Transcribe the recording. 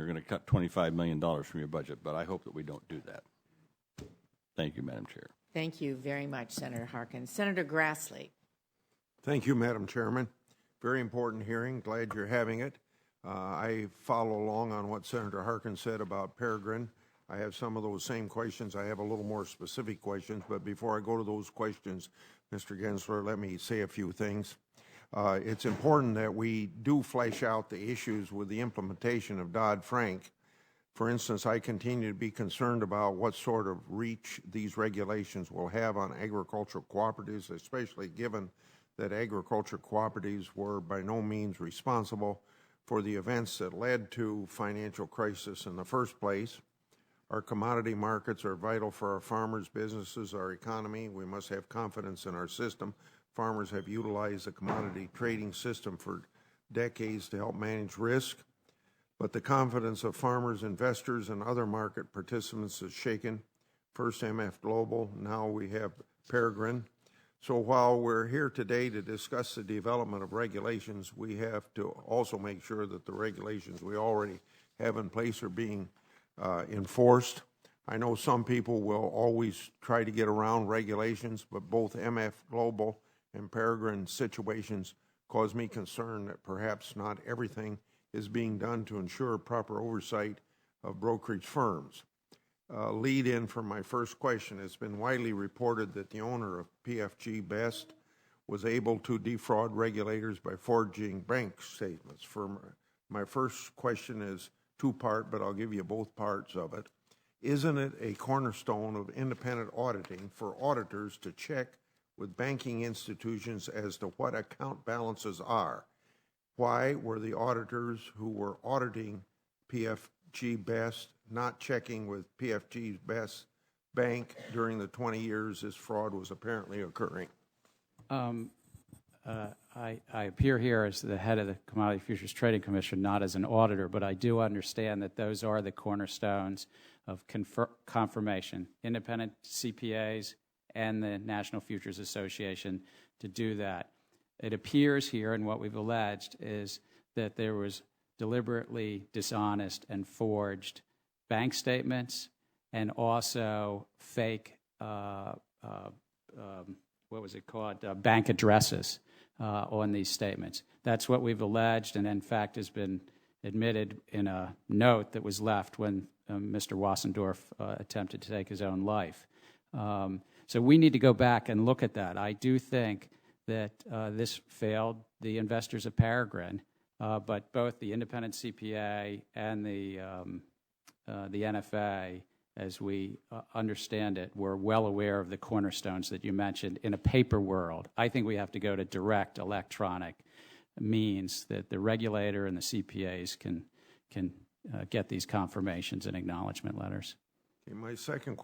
you're going to cut $25 million from your budget, but I hope that we don't do that. Thank you, Madam Chair. Thank you very much, Senator Harkin. Senator Grassley. Thank you, Madam Chairman. Very important hearing. Glad you're having it. I follow along on what Senator Harkin said about Peregrine. I have some of those same questions. I have a little more specific questions, but before I go to those questions, Mr. Gensler, let me say a few things. It's important that we do flesh out the issues with the implementation of Dodd-Frank. For instance, I continue to be concerned about what sort of reach these regulations will have on agricultural cooperatives, especially given that agricultural cooperatives were by no means responsible for the events that led to financial crisis in the first place. Our commodity markets are vital for our farmers, businesses, our economy. We must have confidence in our system. Farmers have utilized the commodity trading system for decades to help manage risk, but the confidence of farmers, investors, and other market participants is shaken. First MF Global, now we have Peregrine. So while we're here today to discuss the development of regulations, we have to also make sure that the regulations we already have in place are being enforced. I know some people will always try to get around regulations, but both MF Global and Peregrine situations cause me concern that perhaps not everything is being done to ensure proper oversight of brokerage firms. Lead in for my first question. It's been widely reported that the owner of PFG Best was able to defraud regulators by forging bank statements. My first question is two-part, but I'll give you both parts of it. Isn't it a cornerstone of independent auditing for auditors to check with banking institutions as to what account balances are? Why were the auditors who were auditing PFG Best not checking with PFG Best Bank during the 20 years this fraud was apparently occurring? I appear here as the head of the Commodity Futures Trading Commission, not as an auditor, but I do understand that those are the cornerstones of confirmation, independent CPAs and the National Futures Association to do that. It appears here, and what we've alleged, is that there was deliberately dishonest and forged bank statements and also fake, bank addresses on these statements. That's what we've alleged, and in fact has been admitted in a note that was left when Mr. Wassendorf attempted to take his own life. So we need to go back and look at that. I do think that this failed the investors of Peregrine, but both the independent CPA and the NFA, as we understand it, were well aware of the cornerstones that you mentioned in a paper world. I think we have to go to direct electronic means that the regulator and the CPAs can get these confirmations and acknowledgement letters. Okay, my second